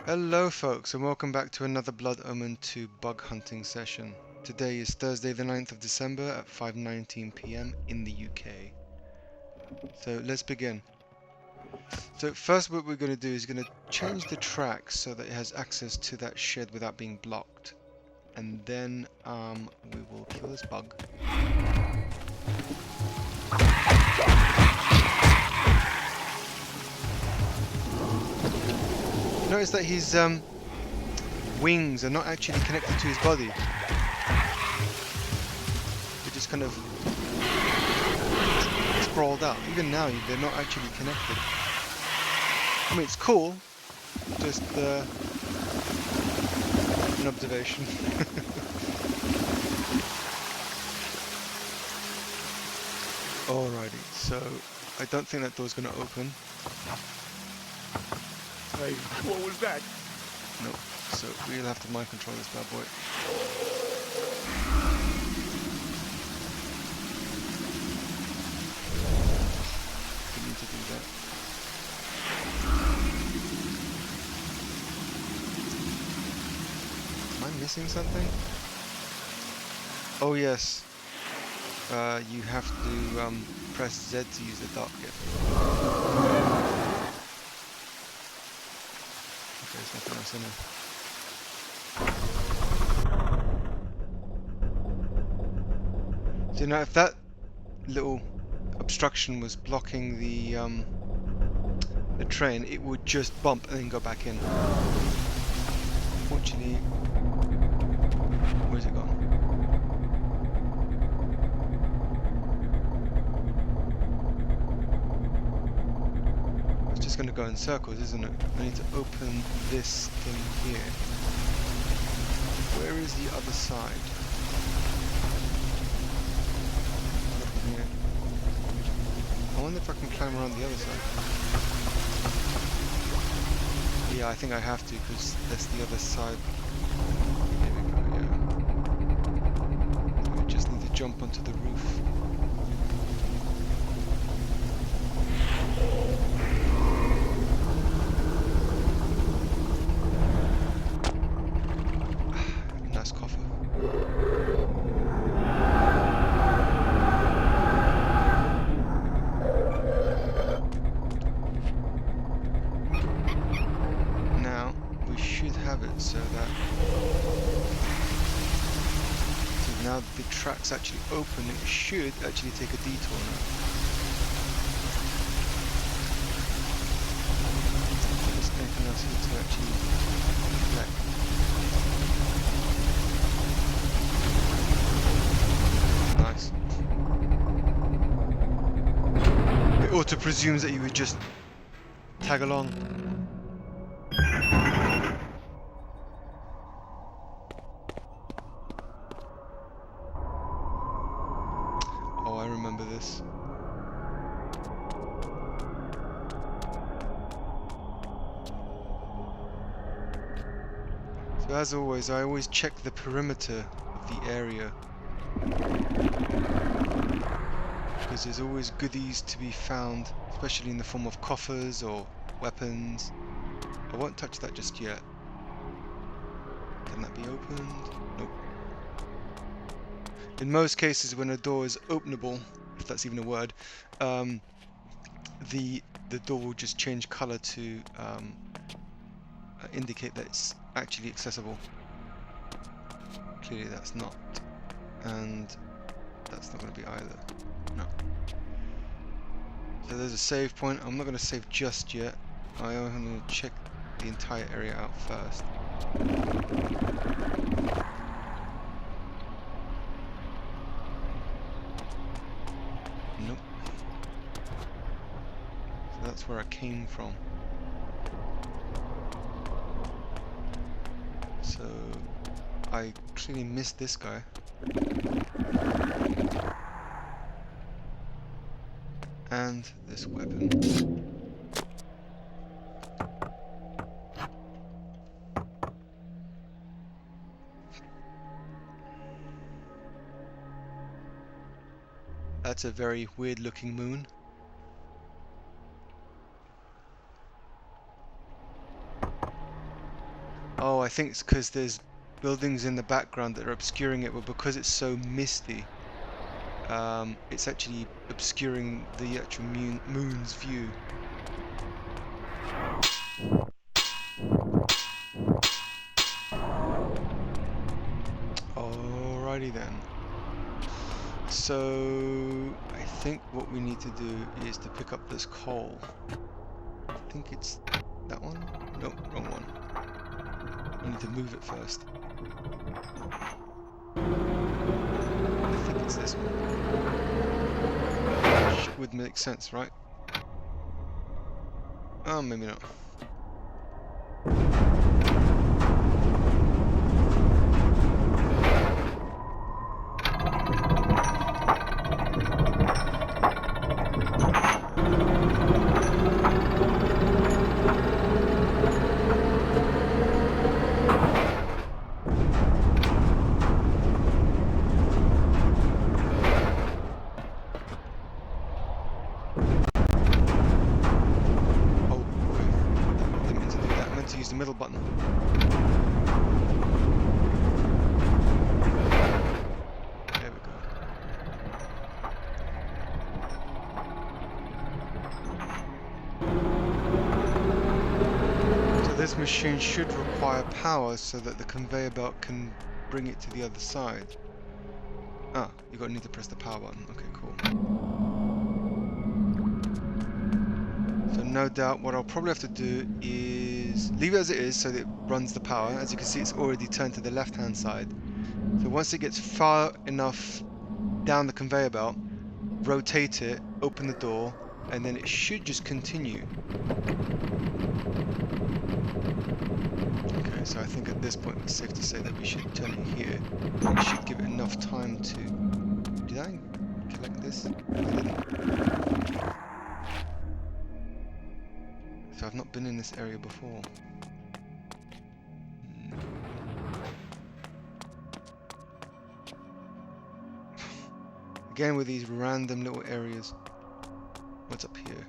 Hello folks and welcome back to another Blood Omen 2 bug hunting session. Today is Thursday the 9th of December at 5:19 PM in the UK. So let's begin. So first what we're going to do is going to change the track so that it has access to that shed without being blocked. And then we will kill this bug. Notice that his wings are not actually connected to his body. They're just kind of sprawled out. Even now, they're not actually connected. I mean, it's cool, just an observation. Alrighty, so I don't think that door's going to open. Hey, what was that? No, so we'll have to mind control this bad boy. Didn't need to do that. Am I missing something? Oh yes. You have to press Z to use the dark gift. Okay, there's nothing else in there. So now if that little obstruction was blocking the train, it would just bump and then go back in. Unfortunately, where's it gone? It's just going to go in circles, isn't it? I need to open this thing here. Where is the other side? Nothing here. I wonder if I can climb around the other side. Yeah, I think I have to, because that's the other side. Here we go, yeah. I just need to jump onto the roof. Nice coffer. Now we should have it so that now the track's actually open, it should actually take a detour now. Is there anything else here to actually collect? Nice. It auto presumes that you would just tag along. Oh, I remember this. So as always, I always check the perimeter of the area, because there's always goodies to be found, especially in the form of coffers or weapons. I won't touch that just yet. Can that be opened? Nope. In most cases, when a door is openable, if that's even a word, the door will just change color to indicate that it's actually accessible. Clearly that's not, and that's not going to be either. No. So there's a save point. I'm not going to save just yet. I'm going to check the entire area out first. Nope. So that's where I came from. So I clearly missed this guy. And this weapon. That's a very weird looking moon. Oh, I think it's because there's buildings in the background that are obscuring it, but because it's so misty, it's actually obscuring the actual moon's view. Alrighty then. So I think what we need to do is to pick up this coal. I think it's that one? Nope, wrong one. I need to move it first. I think it's this one. Would make sense, right? Oh, maybe not. Use the middle button. There we go. So this machine should require power so that the conveyor belt can bring it to the other side. Ah, you need to press the power button. Okay, cool. So no doubt what I'll probably have to do is leave it as it is so that it runs the power. As you can see, it's already turned to the left hand side. So once it gets far enough down the conveyor belt, rotate it, open the door, and then it should just continue. Okay, so I think at this point it's safe to say that we should turn it here. We should give it enough time to... Did I collect this? I didn't. So I've not been in this area before. Again with these random little areas. What's up here?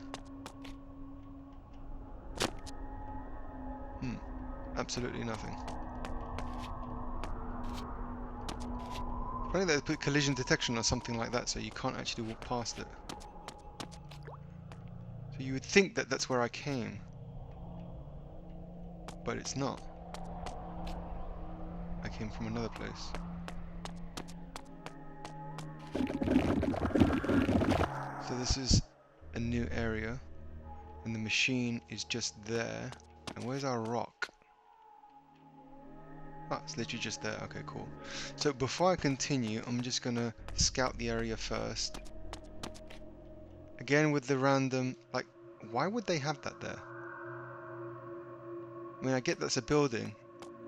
Absolutely nothing. Funny that they put collision detection or something like that so you can't actually walk past it. So you would think that that's where I came. But it's not. I came from another place. So this is a new area. And the machine is just there. And where's our rock? Ah, it's literally just there. Okay, cool. So before I continue, I'm just gonna scout the area first. Again with the random, like, why would they have that there? I mean, I get that's a building,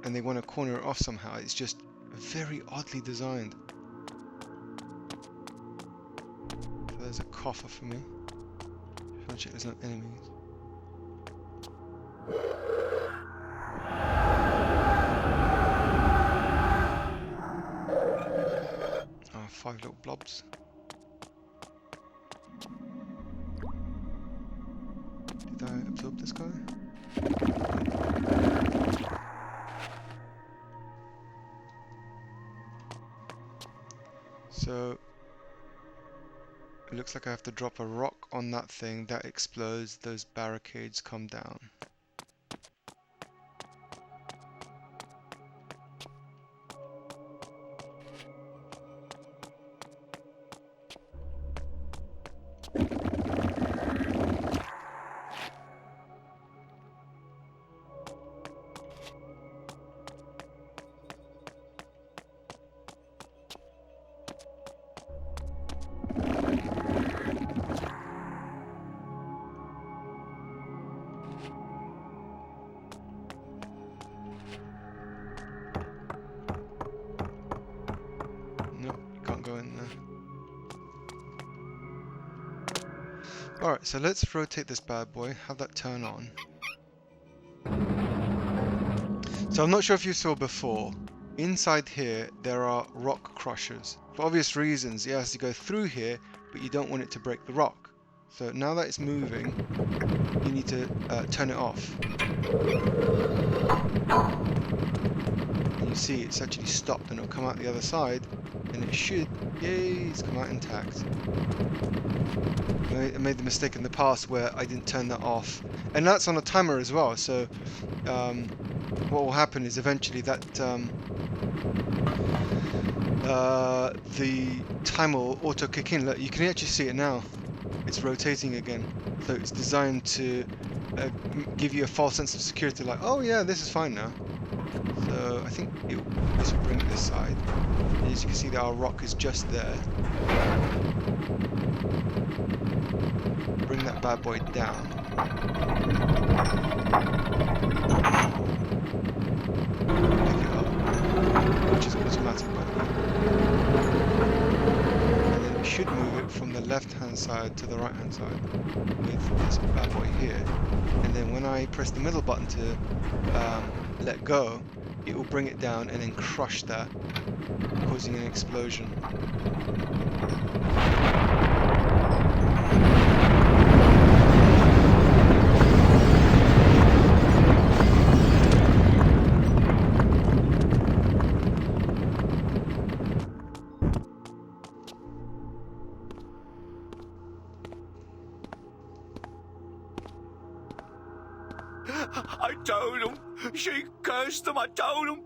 and they want to corner it off somehow. It's just very oddly designed. So there's a coffer for me. Just want to check there's no enemies. Oh, 5 little blobs. Did I absorb this guy? So it looks like I have to drop a rock on that thing, that explodes, those barricades come down. Alright, so let's rotate this bad boy, have that turn on. So I'm not sure if you saw before, inside here there are rock crushers. For obvious reasons, it has to go through here, but you don't want it to break the rock. So now that it's moving, you need to turn it off. see it's actually stopped and it'll come out the other side, and it should, yay, it's come out intact. I made the mistake in the past where I didn't turn that off, and that's on a timer as well, so what will happen is eventually that the timer will auto kick in. Look, you can actually see it now, it's rotating again, so it's designed to give you a false sense of security, like, oh yeah, this is fine now. So I think this will bring it this side. And as you can see, that our rock is just there. Bring that bad boy down. Pick it up, which is automatic by the way. And then we should move it from the left-hand side to the right-hand side with this bad boy here. And then when I press the middle button to let go, it will bring it down and then crush that, causing an explosion. I told them. She cursed them. I told them.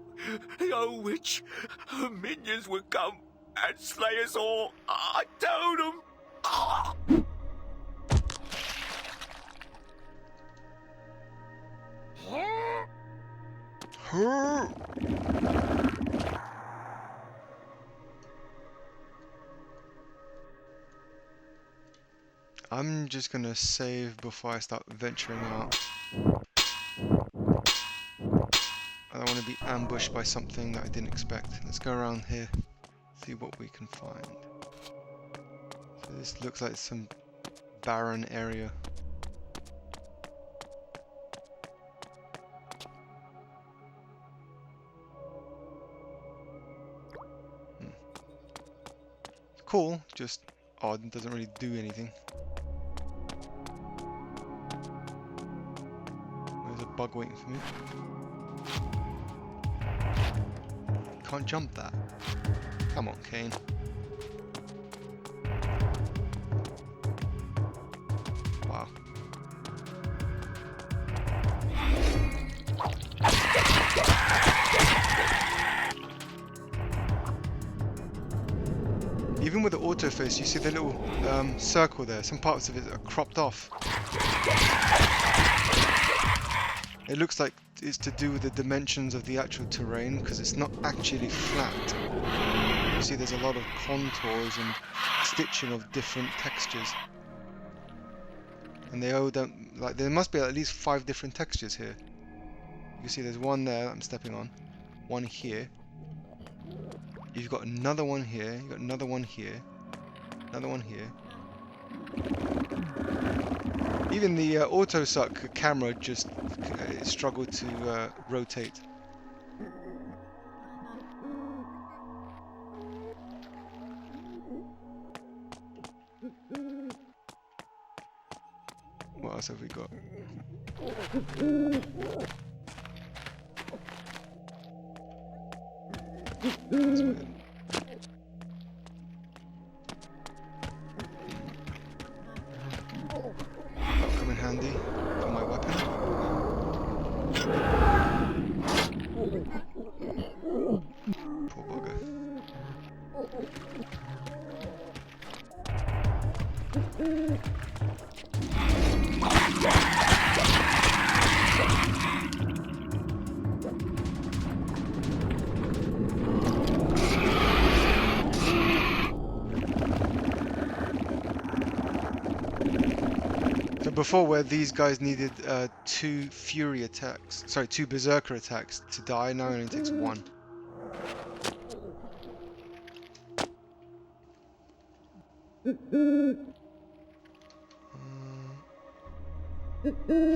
The old witch. Her minions would come and slay us all. I told them. I'm just gonna save before I start venturing out. I don't want to be ambushed by something that I didn't expect. Let's go around here, see what we can find. So this looks like some barren area. It's cool, just odd, doesn't really do anything. There's a bug waiting for me. Can't jump that. Come on, Kain. Wow. Even with the autofocus, you see the little circle there. Some parts of it are cropped off. It looks like it's to do with the dimensions of the actual terrain, because it's not actually flat. You see there's a lot of contours and stitching of different textures. And they all don't, like, there must be at least 5 different textures here. You can see there's one there that I'm stepping on, one here. You've got another one here, you've got another one here, another one here. Even the auto-suck camera just struggled to rotate. What else have we got? That's weird. That'll come in handy for my weapon. Poor bugger. So before, where these guys needed 2 fury attacks, sorry, 2 berserker attacks to die, now it only takes 1. So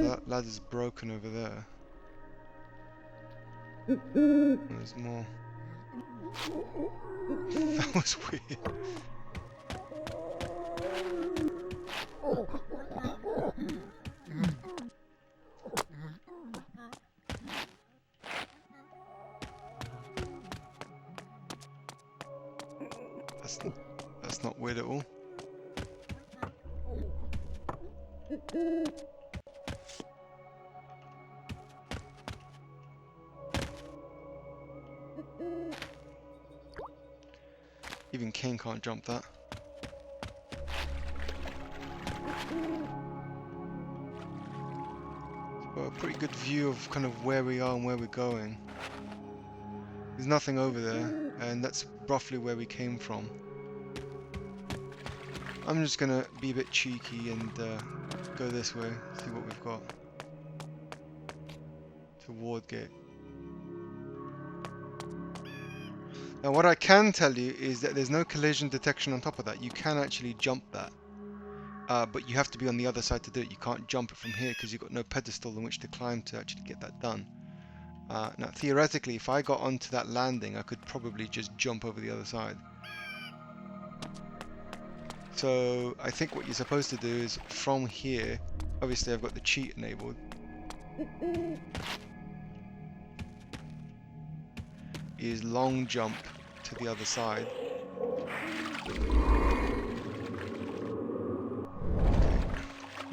that ladder's broken over there. There's more. That was weird. That's not weird at all. Even Kain can't jump that. So a pretty good view of kind of where we are and where we're going. There's nothing over there, and that's roughly where we came from. I'm just gonna be a bit cheeky and go this way, see what we've got. To Ward Gate. Now what I can tell you is that there's no collision detection on top of that. You can actually jump that. But you have to be on the other side to do it. You can't jump it from here because you've got no pedestal on which to climb to actually get that done. Now theoretically, if I got onto that landing, I could probably just jump over the other side. So I think what you're supposed to do is from here, obviously I've got the cheat enabled. Is long jump to the other side. Okay,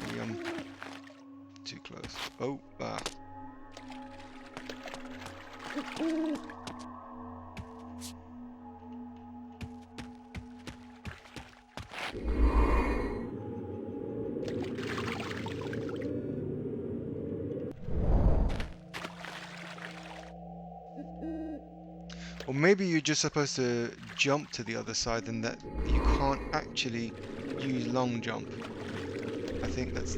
maybe I'm too close. Oh, Or maybe you're just supposed to jump to the other side and that you can't actually use long jump. I think that's...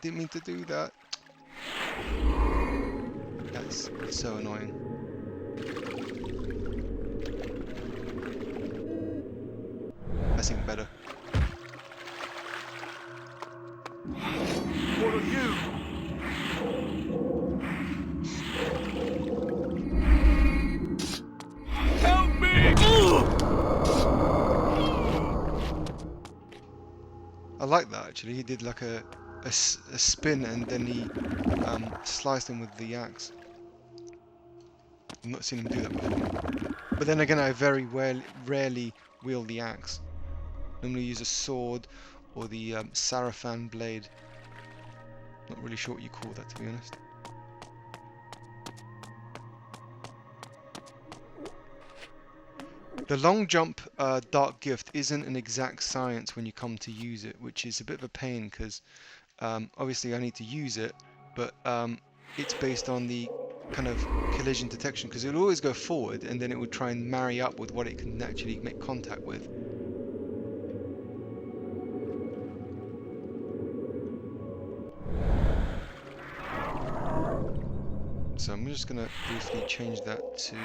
didn't mean to do that. That's so annoying. That's even better. What are you? Help me! I like that actually. He did like a spin and then he sliced him with the axe. I've not seen him do that before. But then again, I very rarely wield the axe. Normally use a sword or the Sarafan blade. Not really sure what you call that, to be honest. The long jump dark gift isn't an exact science when you come to use it, which is a bit of a pain because obviously I need to use it, but it's based on the kind of collision detection because it'll always go forward and then it will try and marry up with what it can actually make contact with. So I'm just going to briefly change that to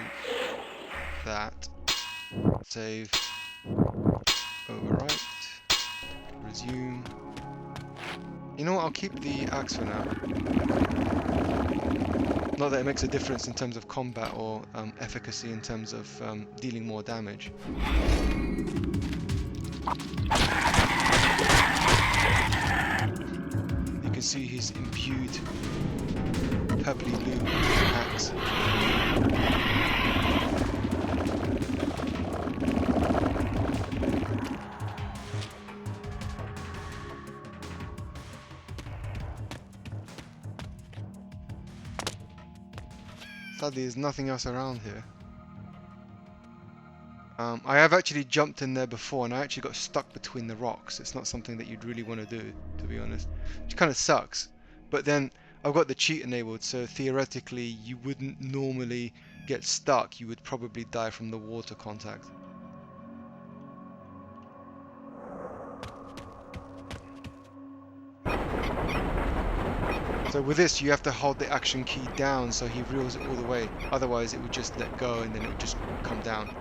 that. Save. Overwrite. Resume. You know what, I'll keep the axe for now. Not that it makes a difference in terms of combat or efficacy in terms of dealing more damage. You can see he's imbued purpley blue axe. Sadly, there's nothing else around here. I have actually jumped in there before and I actually got stuck between the rocks. It's not something that you'd really want to do, to be honest. Which kind of sucks. But then I've got the cheat enabled, so theoretically you wouldn't normally get stuck. You would probably die from the water contact. So with this you have to hold the action key down so he reels it all the way, otherwise it would just let go and then it would just come down.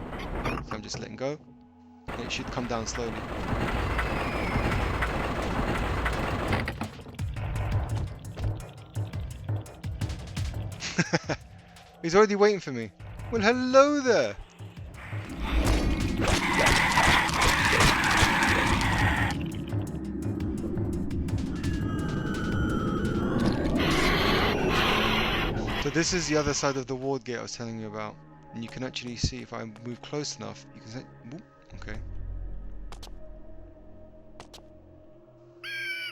So I'm just letting go and it should come down slowly. He's already waiting for me. Well, hello there! So this is the other side of the ward gate I was telling you about. And you can actually see if I move close enough, you can say, whoop, okay.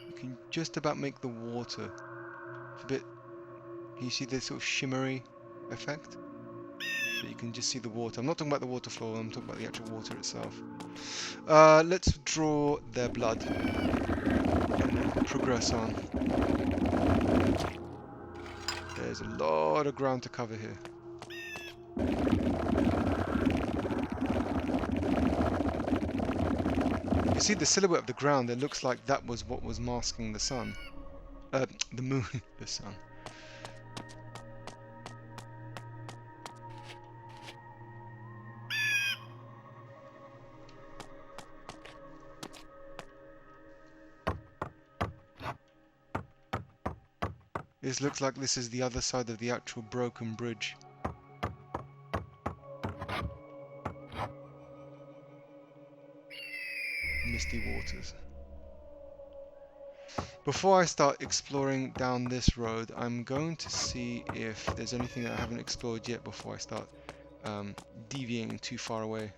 You can just about make the water. It's a bit, can you see this sort of shimmery effect? So you can just see the water. I'm not talking about the water flow, I'm talking about the actual water itself. Let's draw their blood and progress on. There's a lot of ground to cover here. You see the silhouette of the ground, it looks like that was what was masking the sun. The moon, the sun. This looks like this is the other side of the actual broken bridge. Misty waters. Before I start exploring down this road, I'm going to see if there's anything that I haven't explored yet before I start deviating too far away.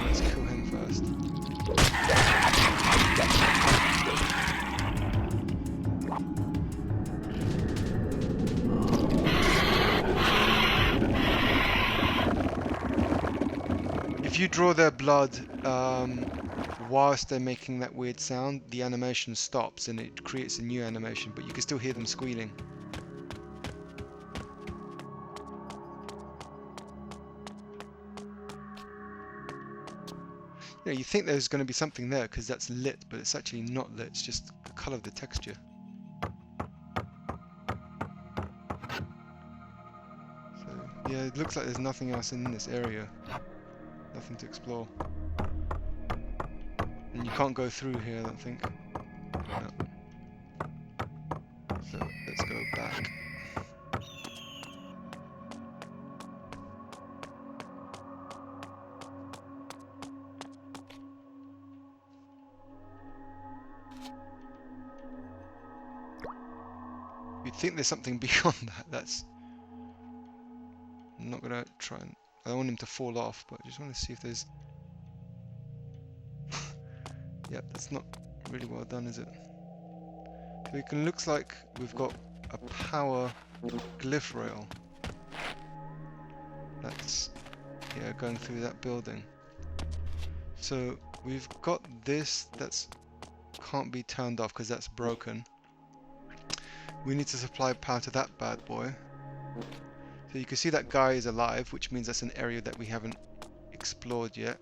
Let's kill him first. If you draw their blood whilst they're making that weird sound, the animation stops and it creates a new animation, but you can still hear them squealing. You know, you think there's going to be something there because that's lit, but it's actually not lit, it's just the colour of the texture. So, yeah, it looks like there's nothing else in this area. Nothing to explore. And you can't go through here, I don't think. No. So, let's go back. You'd think there's something beyond that. That's... I'm not gonna try and... I don't want him to fall off, but I just want to see if there's... Yep, that's not really well done, is it? So it looks like we've got a power glyph rail. That's, yeah, going through that building. So we've got this that's can't be turned off because that's broken. We need to supply power to that bad boy. So you can see that guy is alive, which means that's an area that we haven't explored yet.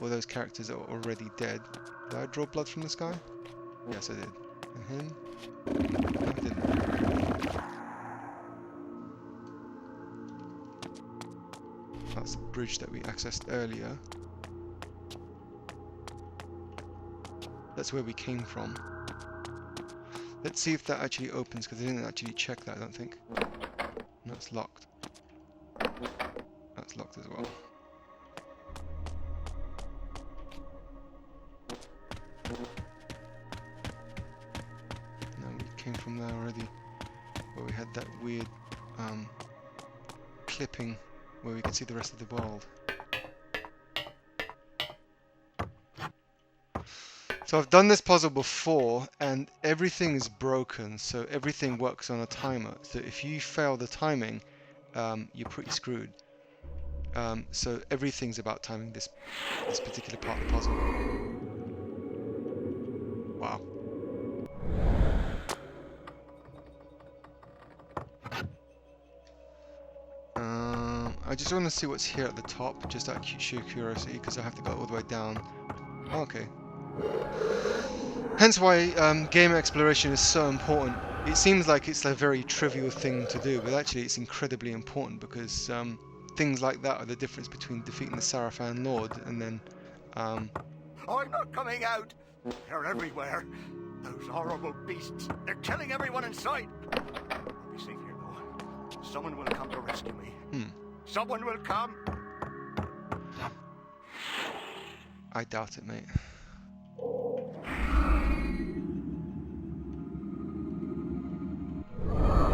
All those characters are already dead. Did I draw blood from this guy? Yes, I did. And him? No, I didn't. That's the bridge that we accessed earlier. That's where we came from. Let's see if that actually opens, because I didn't actually check that, I don't think. No, it's locked. That's locked as well. No, we came from there already, where we had that weird clipping where we could see the rest of the world. So I've done this puzzle before and everything is broken, so everything works on a timer. So if you fail the timing, you're pretty screwed. So everything's about timing this particular part of the puzzle. Wow. I just want to see what's here at the top, just out of sheer curiosity, because I have to go all the way down. Oh, okay. Hence why game exploration is so important. It seems like it's a very trivial thing to do, but actually it's incredibly important because things like that are the difference between defeating the Sarafan Lord and then... I'm not coming out! They're everywhere! Those horrible beasts! They're killing everyone in sight! I'll be safe here though. Someone will come to rescue me. Someone will come! I doubt it, mate.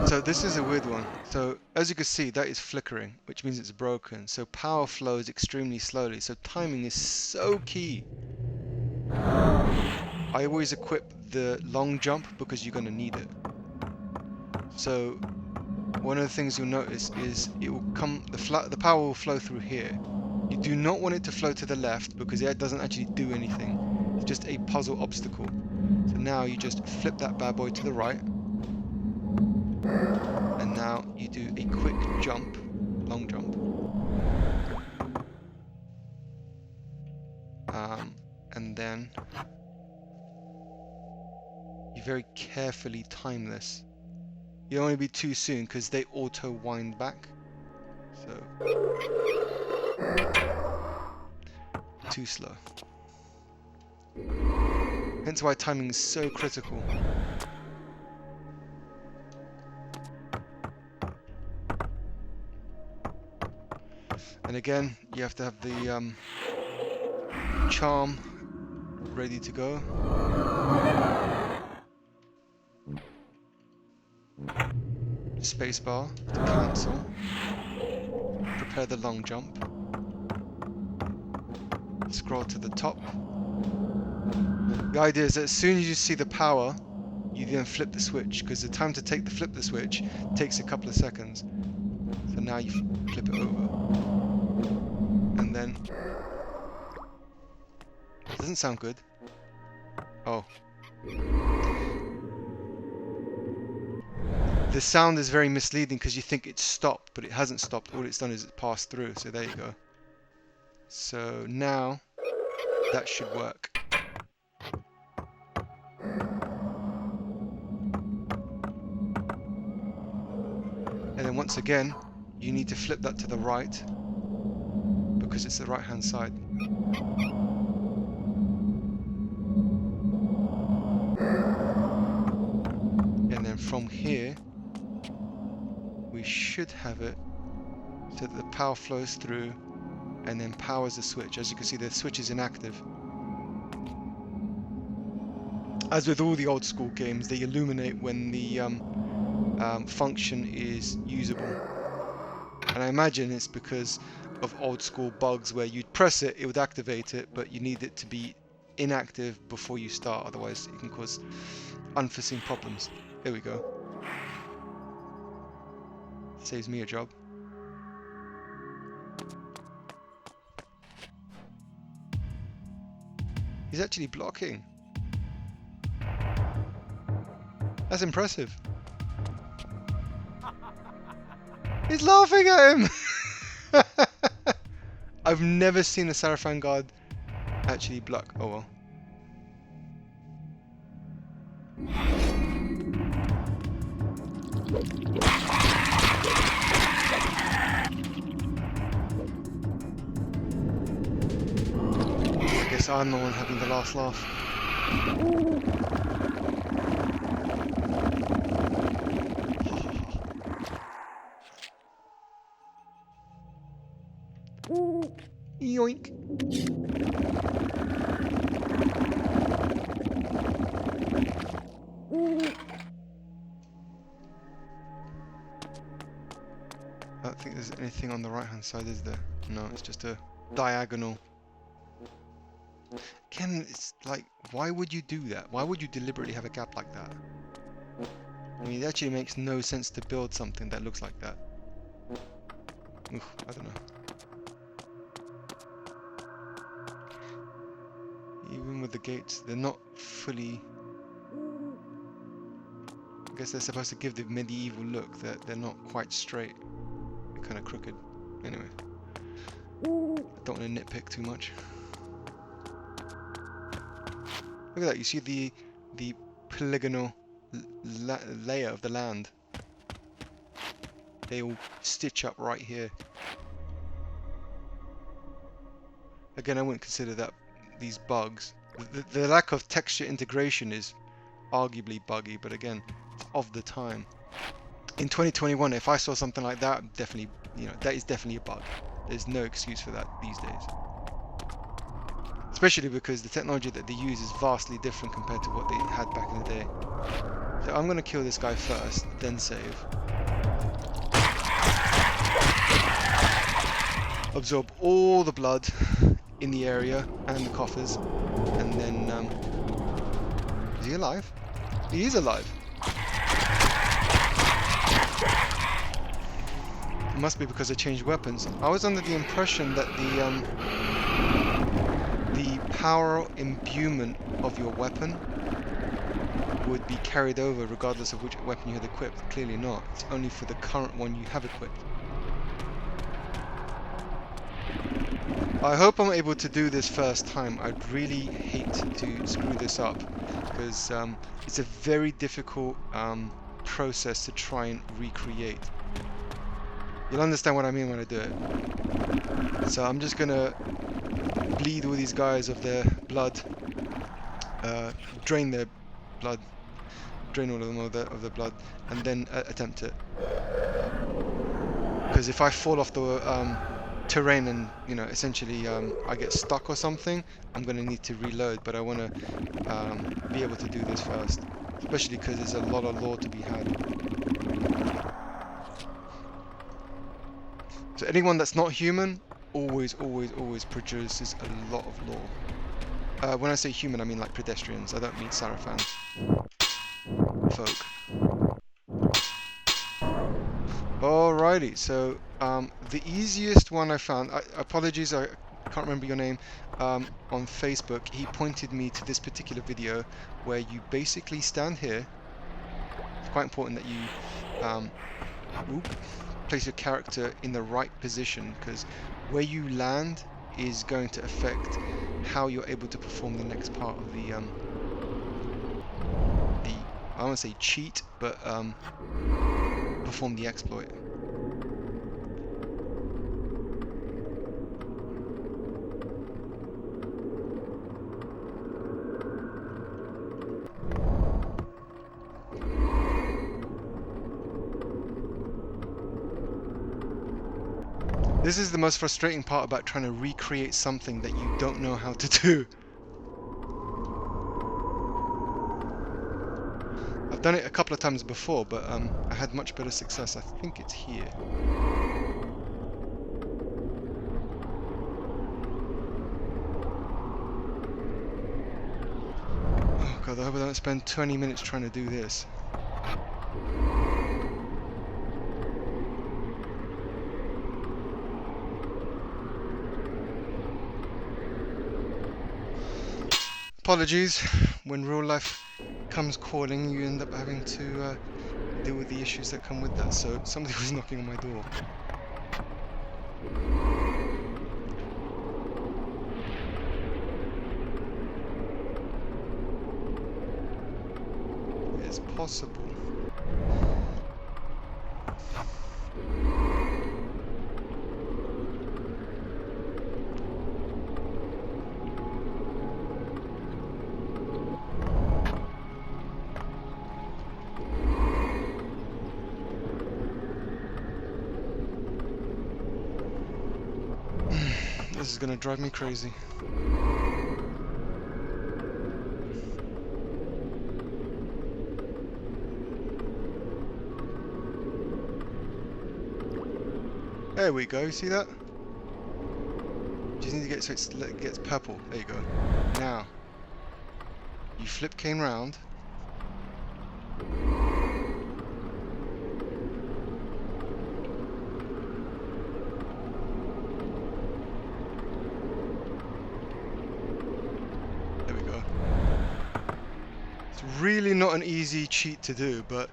So this is a weird one. So as you can see, that is flickering, which means it's broken. So power flows extremely slowly. So timing is so key. I always equip the long jump because you're going to need it. So one of the things you'll notice is it will come, the power will flow through here. You do not want it to flow to the left because it doesn't actually do anything. It's just a puzzle obstacle. So now you just flip that bad boy to the right. And now you do a quick jump, long jump. And then you very carefully time this. You don't want to be too soon because they auto wind back. So too slow. Hence why timing is so critical. And again, you have to have the charm ready to go. Spacebar to cancel. Prepare the long jump. Scroll to the top. The idea is that as soon as you see the power, you then flip the switch, because the time to flip the switch takes a couple of seconds. So now you flip it over. And then... It doesn't sound good. Oh. The sound is very misleading because you think it's stopped, but it hasn't stopped. All it's done is it passed through, so there you go. So now that should work. And then once again, you need to flip that to the right because it's the right hand side. And then from here, we should have it so that the power flows through and then powers the switch. As you can see, the switch is inactive. As with all the old school games, they illuminate when the function is usable. And I imagine it's because of old school bugs where you'd press it, it would activate it, but you need it to be inactive before you start, otherwise it can cause unforeseen problems. There we go. Saves me a job. He's actually blocking. That's impressive. He's laughing at him! I've never seen a Sarafan guard actually block. Oh well. I guess I'm the one having the last laugh. Yoink. I don't think there's anything on the right hand side, is there? No, it's just a diagonal. Again, it's like, why would you do that? Why would you deliberately have a gap like that? I mean, it actually makes no sense to build something that looks like that. Ugh, I don't know. Even with the gates, they're not fully... I guess they're supposed to give the medieval look, that they're not quite straight. They're kind of crooked. Anyway. I don't want to nitpick too much. Look at that, you see the polygonal layer of the land. They all stitch up right here. Again, I wouldn't consider that these bugs. The lack of texture integration is arguably buggy, but again, it's of the time. In 2021, if I saw something like that, definitely, you know, that is definitely a bug. There's no excuse for that these days. Especially because the technology that they use is vastly different compared to what they had back in the day. So I'm gonna kill this guy first, then save. Absorb all the blood in the area and the coffers, and then is he alive? He is alive. It must be because I changed weapons. I was under the impression that the power imbuement of your weapon would be carried over regardless of which weapon you had equipped. Clearly not. It's only for the current one you have equipped. I hope I'm able to do this first time. I'd really hate to screw this up because it's a very difficult process to try and recreate. You'll understand what I mean when I do it. So I'm just gonna bleed all these guys of their blood, drain their blood, drain all of them of the blood, and then attempt it. Because if I fall off the terrain and, you know, essentially I get stuck or something, I'm gonna need to reload. But I want to be able to do this first, especially because there's a lot of lore to be had. So anyone that's not human always produces a lot of lore. When I say human, I mean like pedestrians. I don't mean Sarafans. Folk. Alrighty, so the easiest one I found, apologies, I can't remember your name, on Facebook, he pointed me to this particular video where you basically stand here. It's quite important that you place your character in the right position, because where you land is going to affect how you're able to perform the next part of the I don't want to say cheat, but perform the exploit. This is the most frustrating part about trying to recreate something that you don't know how to do. I've done it a couple of times before, but I had much better success. I think it's here. Oh god, I hope I don't spend 20 minutes trying to do this. Apologies, when real life comes calling, you end up having to deal with the issues that come with that. So somebody was knocking on my door. It's possible. This is gonna drive me crazy. There we go, you see that? Just need to get so it gets purple. There you go. Now, you flip Kain round. Really not an easy cheat to do, but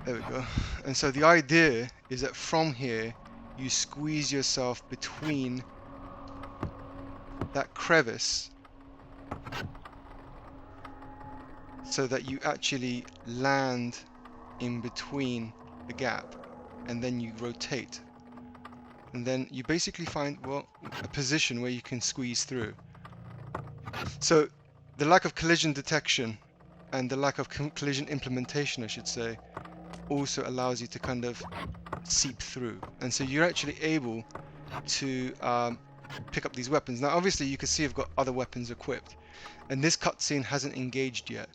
there we go. And so the idea is that from here you squeeze yourself between that crevice so that you actually land in between the gap, and then you rotate, and then you basically find, well, a position where you can squeeze through. So the lack of collision detection and the lack of collision implementation, I should say, also allows you to kind of seep through. And so you're actually able to pick up these weapons. Now obviously you can see I've got other weapons equipped, and this cutscene hasn't engaged yet.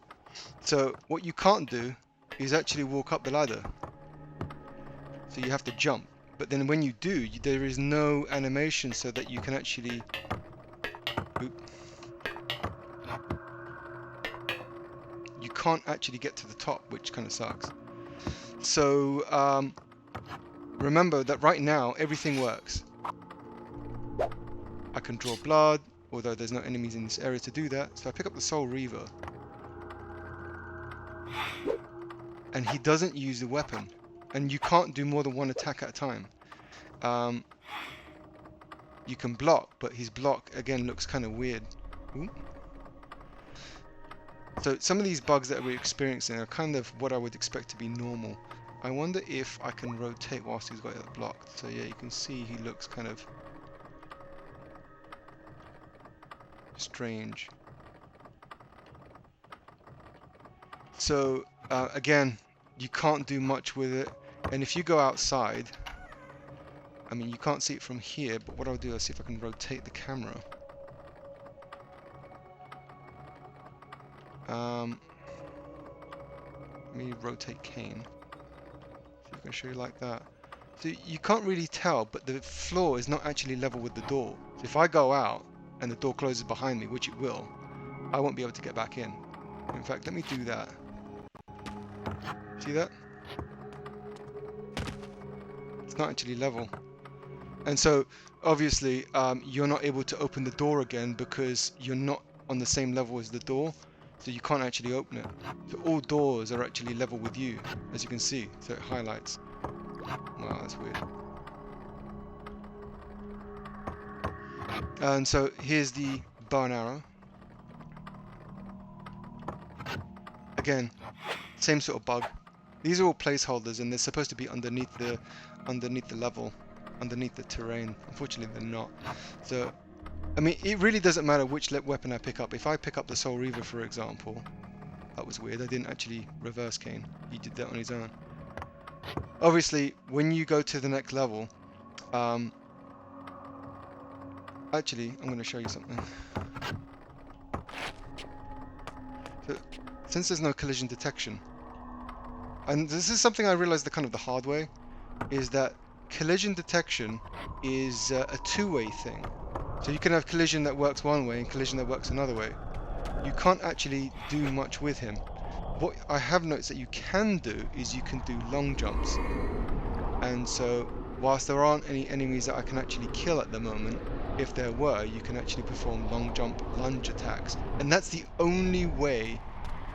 So what you can't do is actually walk up the ladder. So you have to jump. But then when you do, there is no animation so that you can actually... You can't actually get to the top, which kind of sucks. So remember that right now everything works. I can draw blood, although there's no enemies in this area to do that. So I pick up the Soul Reaver. And he doesn't use the weapon. And you can't do more than one attack at a time. You can block, but his block again looks kind of weird. Ooh. So some of these bugs that we're experiencing are kind of what I would expect to be normal. I wonder if I can rotate whilst he's got it blocked. So yeah, you can see he looks kind of strange. So again, you can't do much with it. And if you go outside, I mean, you can't see it from here, but what I'll do is see if I can rotate the camera. Let me rotate Kain. See if I can show you like that. So you can't really tell, but the floor is not actually level with the door. So if I go out and the door closes behind me, which it will, I won't be able to get back in. In fact, let me do that. See that? It's not actually level. And so, obviously, you're not able to open the door again because you're not on the same level as the door. So you can't actually open it. So all doors are actually level with you, as you can see. So it highlights. Wow, that's weird. And so here's the bow and arrow. Again, same sort of bug. These are all placeholders, and they're supposed to be underneath the level, underneath the terrain. Unfortunately, they're not. So, I mean, it really doesn't matter which weapon I pick up. If I pick up the Soul Reaver, for example, that was weird. I didn't actually reverse Kain. He did that on his own. Obviously, when you go to the next level, actually, I'm going to show you something. So, since there's no collision detection, and this is something I realized the hard way, is that collision detection is a two-way thing. So you can have collision that works one way and collision that works another way. You can't actually do much with him. What I have noticed that you can do is you can do long jumps. And so whilst there aren't any enemies that I can actually kill at the moment, if there were, you can actually perform long jump lunge attacks. And that's the only way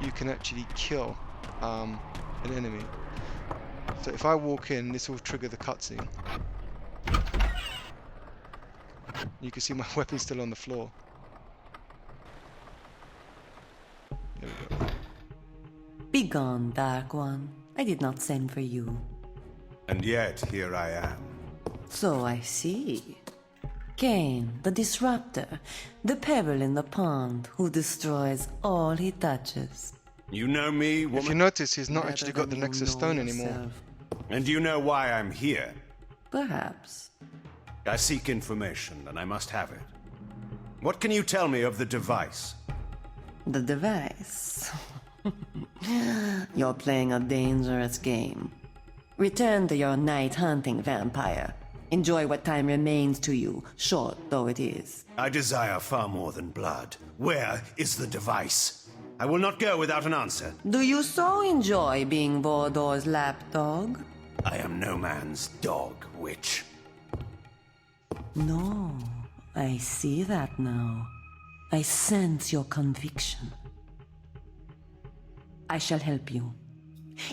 you can actually kill an enemy. So if I walk in, this will trigger the cutscene. You can see my weapon's still on the floor. There we go. Begone, Dark One. I did not send for you. And yet, here I am. So I see. Kain, the disruptor, the pebble in the pond who destroys all he touches. You know me, woman? If you notice, he's not Better actually got the than you Nexus know Stone anymore. yourself. And you know why I'm here? Perhaps. I seek information, and I must have it. What can you tell me of the device? The device. You're playing a dangerous game. Return to your night hunting, vampire. Enjoy what time remains to you, short though it is. I desire far more than blood. Where is the device? I will not go without an answer. Do you so enjoy being Vordor's lapdog? I am no man's dog, witch. No, I see that now. I sense your conviction. I shall help you.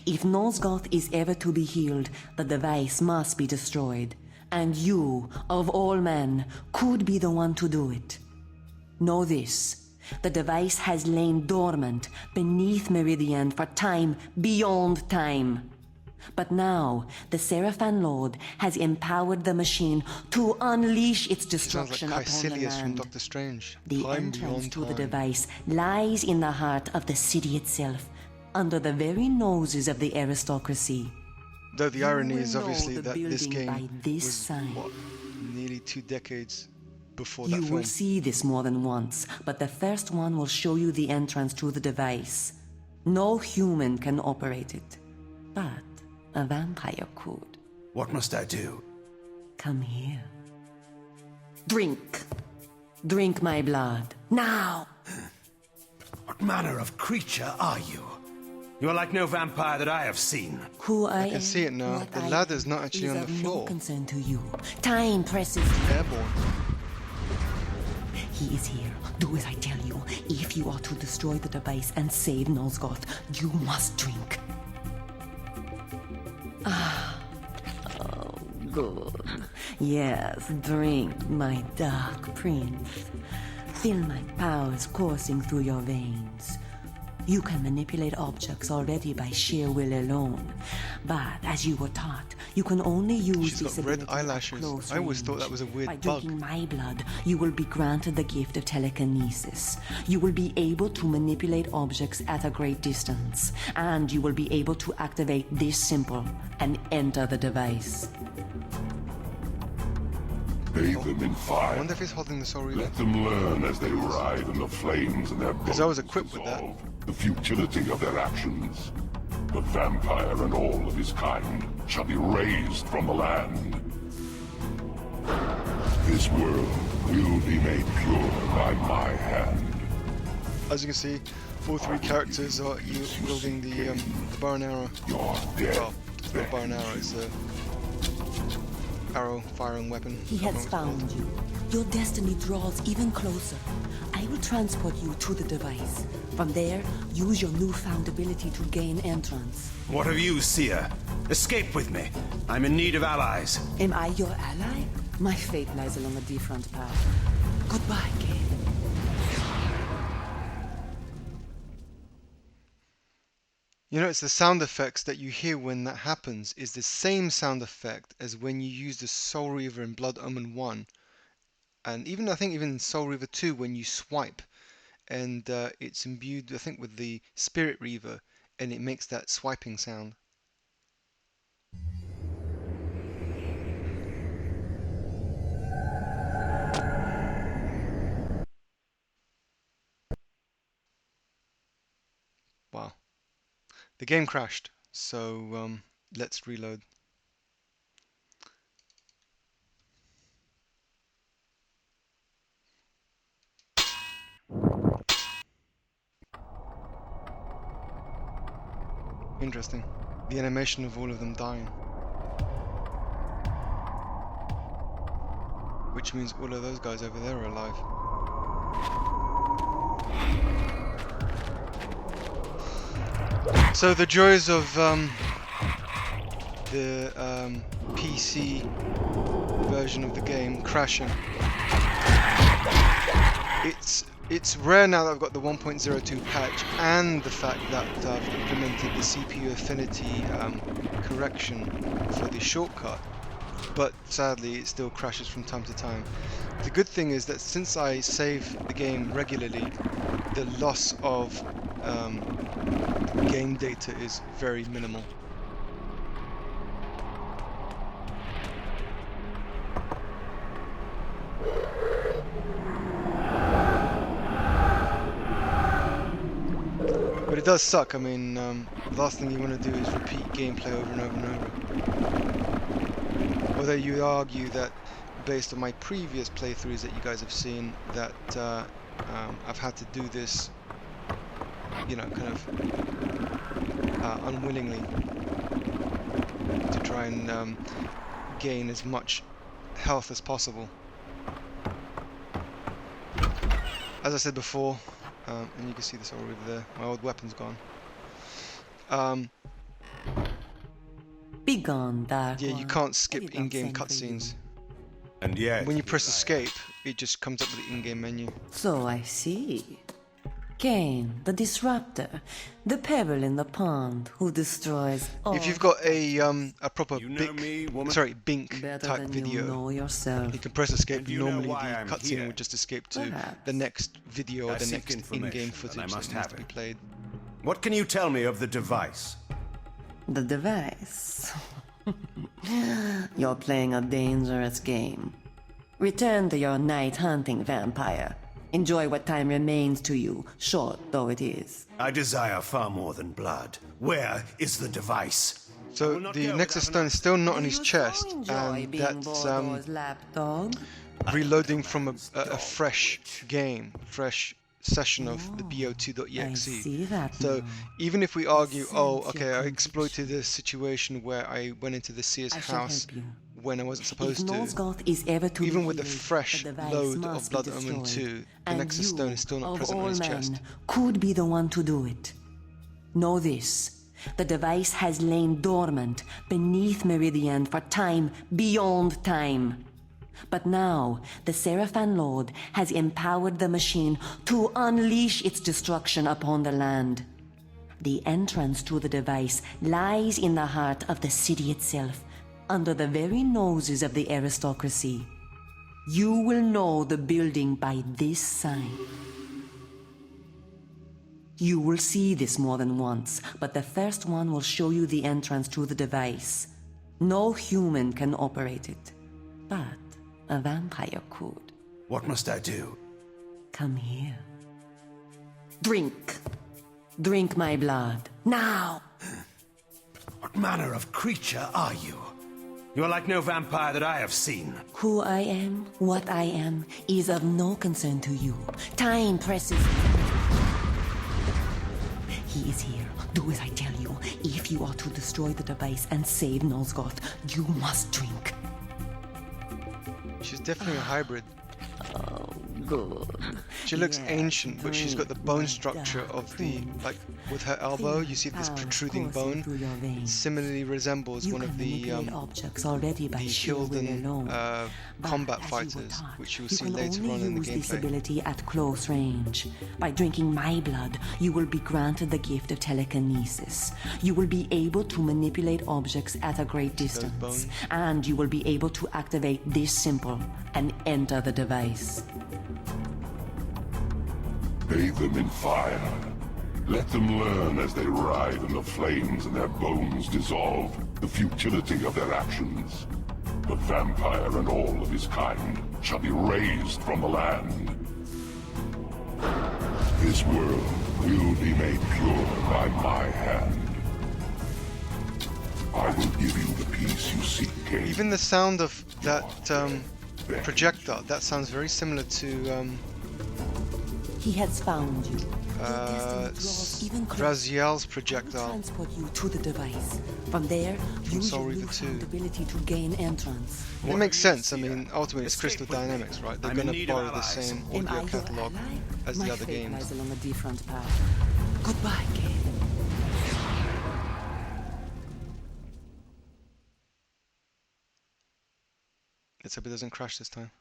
If Nosgoth is ever to be healed, the device must be destroyed. And you, of all men, could be the one to do it. Know this. The device has lain dormant beneath Meridian for time beyond time. But now, the Seraphan Lord has empowered the machine to unleash its destruction Sounds like upon the Caecilius from land. Doctor Strange. The Time entrance beyond to the time. device lies in the heart of the city itself, under the very noses of the aristocracy. Though the irony will is know obviously the that this building by game this was, sign. what, nearly 2 decades before that You film. will see this more than once, but the first one will show you the entrance to the device. No human can operate it, but a vampire could. What must I do? Come here. Drink. Drink my blood. Now! What manner of creature are you? You are like no vampire that I have seen. Who I can see it now. The ladder's not actually on the floor. No concern to you. Time presses. Airborne. He is here. Do as I tell you. If you are to destroy the device and save Nosgoth, you must drink. Oh, good. Yes, drink, my dark prince. Feel my powers coursing through your veins. You can manipulate objects already by sheer will alone. But as you were taught, you can only use She's got red eyelashes. I always thought that was a weird by bug. drinking my blood, you will be granted the gift of telekinesis. You will be able to manipulate objects at a great distance. And you will be able to activate this symbol and enter the device. Bathe them in I fire. wonder if he's holding the soul reaver. Let them learn as they writhe in the flames and their Because I was bones equipped with that. dissolve the futility of their actions. The vampire and all of his kind shall be raised from the land. This world will be made pure by my hand. As you can see, all three characters are wielding the bow and arrow. You're dead. Well, it's not a bow and arrow, it's a arrow firing weapon. He has found you. Your destiny draws even closer. I will transport you to the device. From there, use your newfound ability to gain entrance. What of you, Seer? Escape with me. I'm in need of allies. Am I your ally? My fate lies along a different path. Goodbye, Kain. You know, it's the sound effects that you hear when that happens is the same sound effect as when you use the Soul Reaver in Blood Omen 1. And even, I think, even in Soul Reaver 2 when you swipe. And it's imbued, I think, with the Spirit Reaver. And it makes that swiping sound. Wow. The game crashed, so let's reload. Interesting. The animation of all of them dying. Which means all of those guys over there are alive. So the joys of the PC version of the game crashing. It's rare now that I've got the 1.02 patch and the fact that I've implemented the CPU affinity correction for the shortcut, but sadly it still crashes from time to time. The good thing is that since I save the game regularly, the loss of game data is very minimal. But it does suck. I mean, the last thing you want to do is repeat gameplay over and over and over. Although you argue that, based on my previous playthroughs that you guys have seen, that I've had to do this, you know, kind of unwillingly to try and gain as much health as possible. As I said before, and you can see this all over there, my old weapon's gone. Be gone, Dark Yeah, you One. can't skip I did not in-game send for cutscenes. And yet, When you press here I am. escape, it just comes up with the in-game menu. So I see. Kain, the disruptor, the pebble in the pond who destroys all. If you've got a proper You know me, woman? Bink Better type than video, you know yourself. you can press escape. And you know Normally why the I'm cutscene here. would just escape to Perhaps. the next video or I the seek next in-game information, footage and I must that needs have to be it. played. What can you tell me of the device? The device. You're playing a dangerous game. Return to your night hunting, vampire. Enjoy what time remains to you, short though it is. I desire far more than blood. Where is the device? So the Nexus Stone is still not on his chest, and that's lapdog. reloading from a fresh game, fresh session of the bo2.exe. see that So now. even if we argue, oh, Sense okay, your I exploited a situation where I went into the Seer's I shall house help you. when I wasn't If supposed to, Nosgoth is ever to even be with a healed, fresh the device load of must be Blood Omen destroyed, 2, the and Nexus you, Stone is still not of present on all his men, chest. could be the one to do it. Know this. The device has lain dormant beneath Meridian for time beyond time. But now, the Seraphan Lord has empowered the machine to unleash its destruction upon the land. The entrance to the device lies in the heart of the city itself, under the very noses of the aristocracy. You will know the building by this sign. You will see this more than once, but the first one will show you the entrance to the device. No human can operate it, but a vampire could. What must I do? Come here. Drink. Drink my blood. Now! What manner of creature are you? You are like no vampire that I have seen. Who I am, what I am, is of no concern to you. Time presses. He is here. Do as I tell you. If you are to destroy the device and save Nosgoth, you must drink. She's definitely a hybrid. Oh, good. She looks Yes, ancient, but she's got the drink, bone my structure dark of the, drink. like, with her elbow, you see this Power protruding coursing bone. through your veins. Similarly resembles You one can of the manipulate objects already by sheer will Hilden alone. But combat as you were fighters, taught, which you will you see can later only on in the use this gameplay. ability at close range. By drinking my blood, you will be granted the gift of telekinesis. You will be able to manipulate objects at a great distance, bones. and you will be able to activate this symbol and enter the device. Bathe them in fire. Let them learn as they writhe in the flames and their bones dissolve the futility of their actions. The vampire and all of his kind shall be raised from the land. This world will be made pure by my hand. I will give you the peace you seek, Kain. Even the sound of that projectile, that sounds very similar to He has found you. Your destiny draws even closer. Raziel's I will projectile. transport you to the device. From there, use Soul your Reaver newfound 2. ability to gain entrance. It makes sense. I mean, ultimately it's Crystal Escape with me. Dynamics, right? They're I'm in going to need of borrow the allies. same Am I audio your catalog ally? as My the other fate games. lies along a different path. Goodbye, Kain. Let's hope it doesn't crash this time.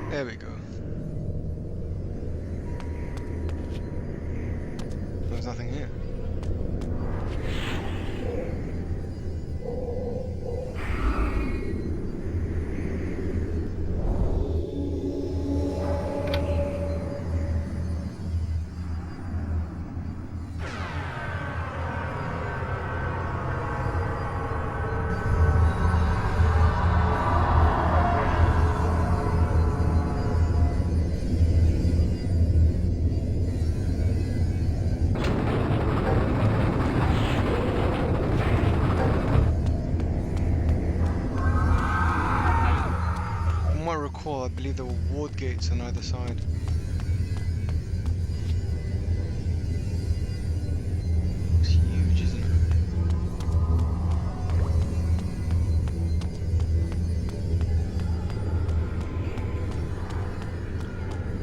There we go. There's nothing here. From what I recall, I believe there were ward gates on either side. It's huge, isn't it?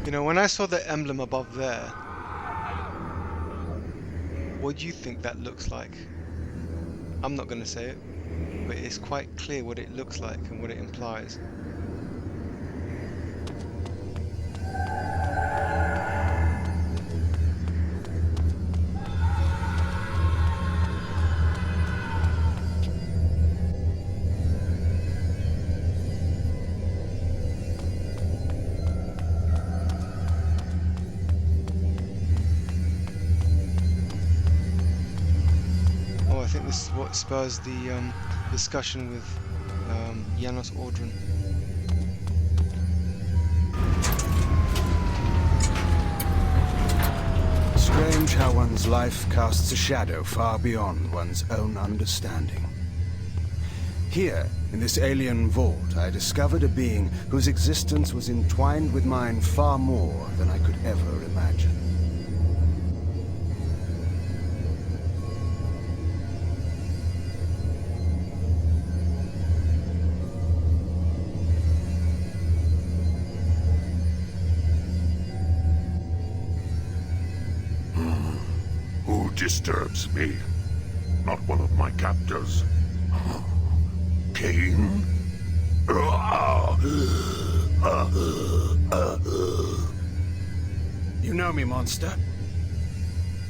You know, when I saw the emblem above there, what do you think that looks like? I'm not going to say it, but it's quite clear what it looks like and what it implies. This is what spurs the discussion with Janos Audron. Strange how one's life casts a shadow far beyond one's own understanding. Here, in this alien vault, I discovered a being whose existence was entwined with mine far more than I could ever imagine. Who disturbs me? Not one of my captors. Kain? You know me, monster.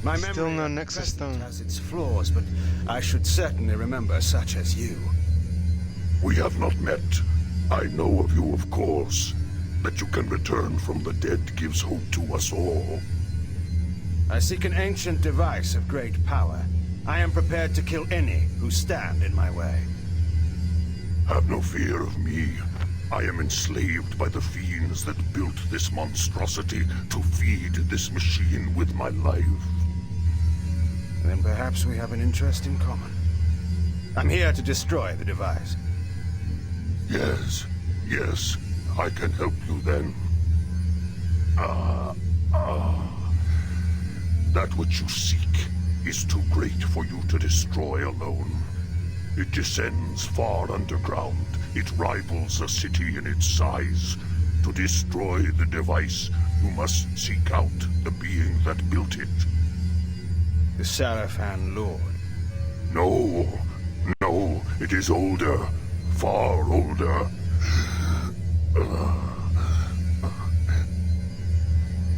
My Still memory no at Nexus present Stone. has its flaws, but I should certainly remember such as you. We have not met. I know of you, of course. That you can return from the dead gives hope to us all. I seek an ancient device of great power. I am prepared to kill any who stand in my way. Have no fear of me. I am enslaved by the fiends that built this monstrosity to feed this machine with my life. Then perhaps we have an interest in common. I'm here to destroy the device. Yes, yes, I can help you then. That which you seek is too great for you to destroy alone. It descends far underground. It rivals a city in its size. To destroy the device, you must seek out the being that built it. The Sarafan Lord. No, no, it is older. Far older.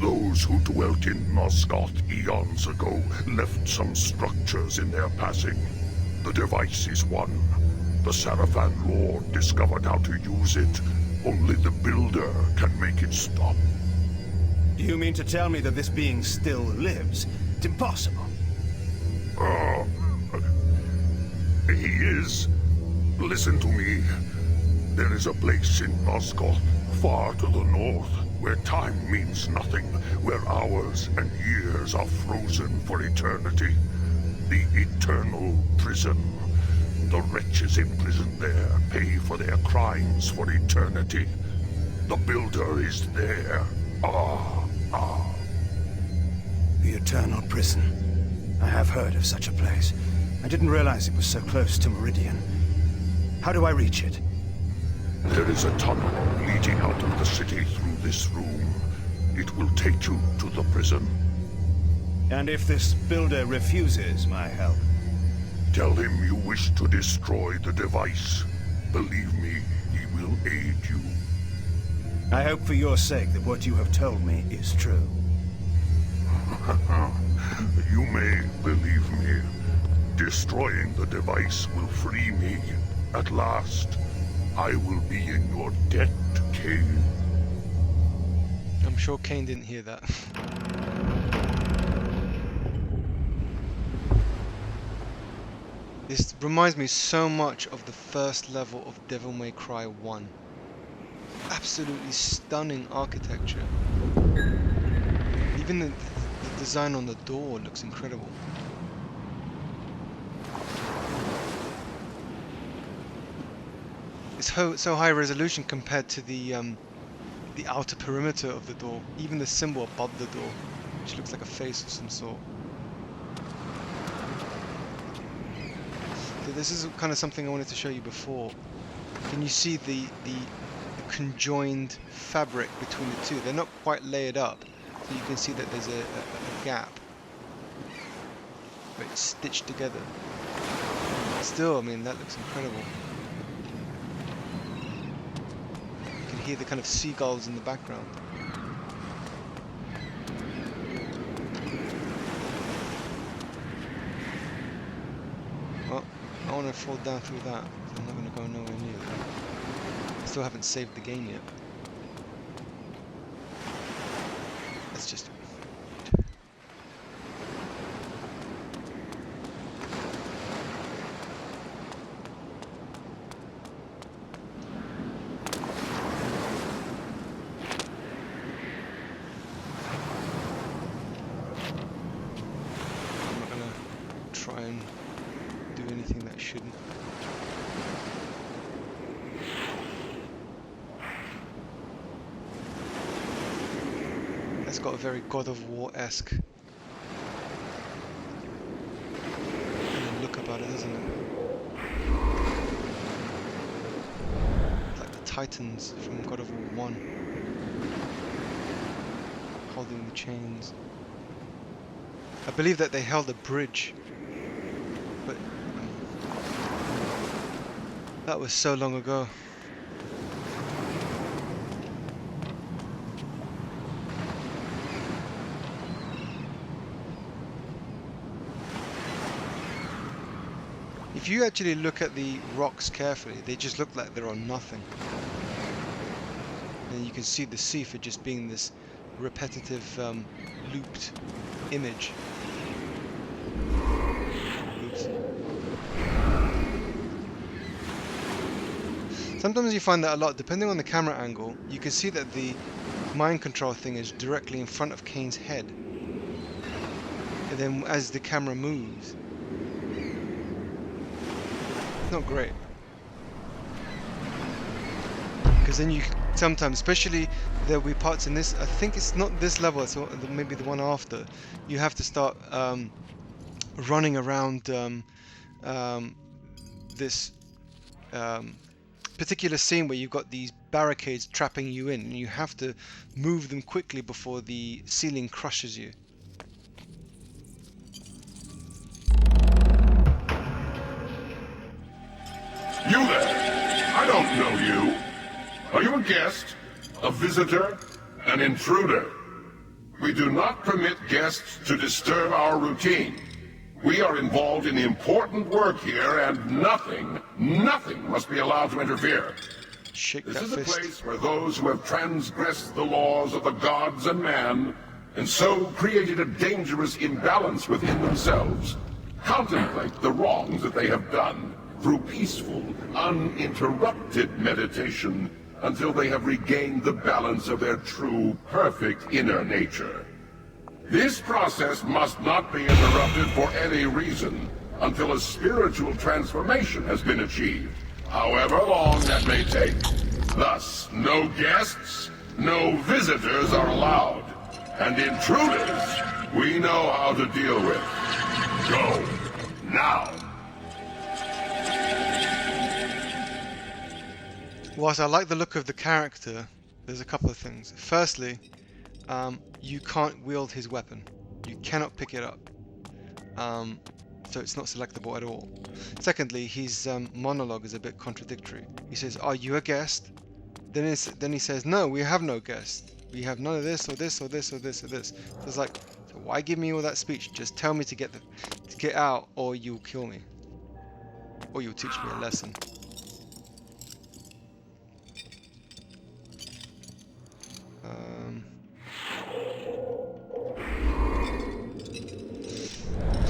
Those who dwelt in Nosgoth eons ago left some structures in their passing. The device is one. The Sarafan Lord discovered how to use it. Only the Builder can make it stop. Do you mean to tell me that this being still lives? It's impossible. He is. Listen to me. There is a place in Nosgoth, far to the north, where time means nothing, where hours and years are frozen for eternity. The eternal prison. The wretches imprisoned there pay for their crimes for eternity. The Builder is there. The Eternal Prison. I have heard of such a place. I didn't realize it was so close to Meridian. How do I reach it? There is a tunnel leading out of the city through this room. It will take you to the prison. And if this Builder refuses my help? Tell him you wish to destroy the device. Believe me, he will aid you. I hope for your sake that what you have told me is true. You may believe me. Destroying the device will free me. At last, I will be in your debt, Kain. I'm sure Kain didn't hear that. This reminds me so much of the first level of Devil May Cry 1. Absolutely stunning architecture. Even the design on the door looks incredible. It's so high resolution compared to the outer perimeter of the door. Even the symbol above the door, which looks like a face of some sort. So this is kind of something I wanted to show you before. Can you see the conjoined fabric between the two? They're not quite layered up, so you can see that there's a gap, but it's stitched together. Still, I mean, that looks incredible. You can hear the kind of seagulls in the background. Well, I want to fall down through that. I'm not going to go nowhere near that. I still haven't saved the game yet. Let's just... shouldn't. It's got a very God of War-esque look about it, doesn't it? It's like the Titans from God of War 1 holding the chains. I believe that they held a bridge, but that was so long ago. If you actually look at the rocks carefully, they just look like they're on nothing. And you can see the sea for just being this repetitive, looped image. Oops. Sometimes you find that a lot, depending on the camera angle, you can see that the mind control thing is directly in front of Kain's head. And then as the camera moves, not great, because then you sometimes, especially there'll be parts in this, I think it's not this level, so maybe the one after, you have to start running around this particular scene where you've got these barricades trapping you in, and you have to move them quickly before the ceiling crushes you. You there! I don't know you. Are you a guest? A visitor? An intruder? We do not permit guests to disturb our routine. We are involved in important work here, and nothing must be allowed to interfere. Shake This that is a fist. place where those who have transgressed the laws of the gods and man, and so created a dangerous imbalance within themselves, contemplate the wrongs that they have done through peaceful, uninterrupted meditation until they have regained the balance of their true, perfect inner nature. This process must not be interrupted for any reason until a spiritual transformation has been achieved, however long that may take. Thus, no guests, no visitors are allowed, and intruders we know how to deal with. Go, now! Whilst I like the look of the character, there's a couple of things. Firstly, you can't wield his weapon. You cannot pick it up. So it's not selectable at all. Secondly, his monologue is a bit contradictory. He says, "Are you a guest?" Then he says, "No, we have no guest. We have none of this or this or this or this or this." So it's like, so why give me all that speech? Just tell me to get out, or you'll kill me, or you'll teach me a lesson.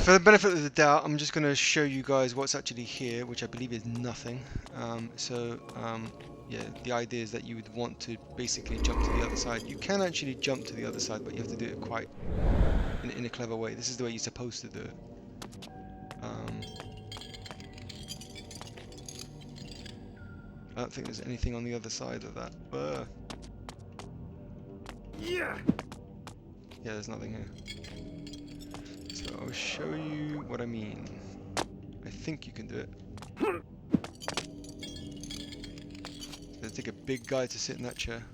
For the benefit of the doubt, I'm just going to show you guys what's actually here, which I believe is nothing. Yeah, the idea is that you would want to basically jump to the other side. You can actually jump to the other side, but you have to do it quite in a clever way. This is the way you're supposed to do it. I don't think there's anything on the other side of that. Yeah, there's nothing here. So I'll show you what I mean. I think you can do it. It'll take a big guy to sit in that chair.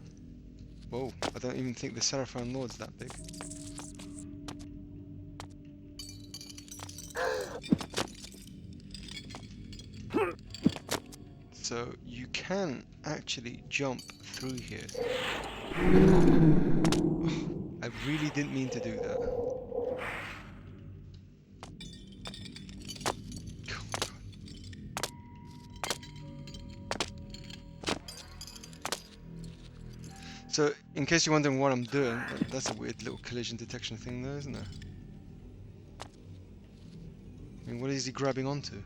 Whoa, I don't even think the Seraphim Lord's that big. So you can actually jump through here. Oh, I really didn't mean to do that. So, in case you're wondering what I'm doing, that's a weird little collision detection thing there, isn't it? I mean, what is he grabbing onto?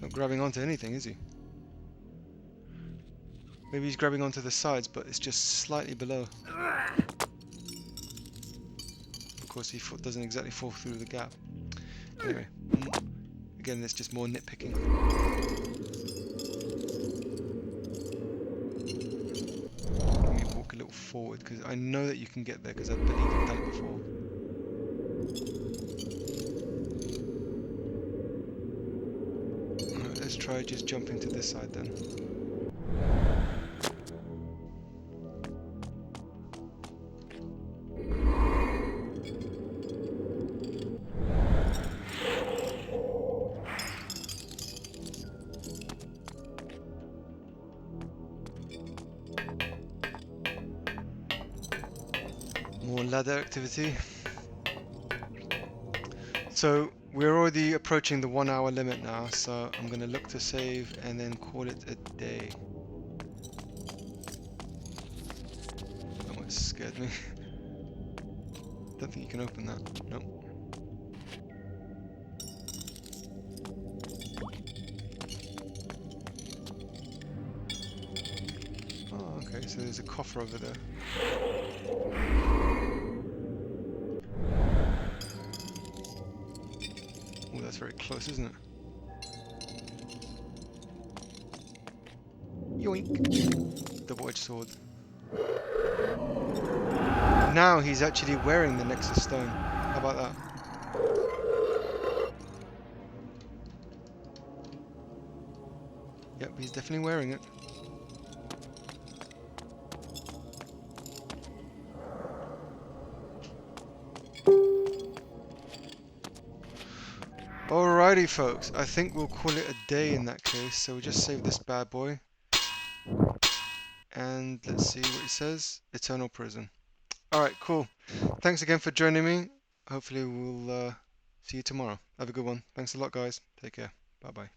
Not grabbing onto anything, is he? Maybe he's grabbing onto the sides, but it's just slightly below. Of course, he doesn't exactly fall through the gap. Anyway, again, it's just more nitpicking. Let me walk a little forward, because I know that you can get there, because I believe I've done it before. Alright, let's try just jumping to this side then. More ladder activity. So we're already approaching the 1 hour limit now, so I'm gonna look to save and then call it a day. That one scared me. Don't think you can open that. Nope. Oh, okay, so there's a coffer over there. Oh, that's very close, isn't it? Yoink! Double-edged sword. Now he's actually wearing the Nexus Stone. How about that? Yep, he's definitely wearing it. Alrighty folks, I think we'll call it a day in that case, so we'll just save this bad boy. And let's see what it says. Eternal Prison. Alright, cool. Thanks again for joining me. Hopefully we'll see you tomorrow. Have a good one. Thanks a lot guys. Take care. Bye bye.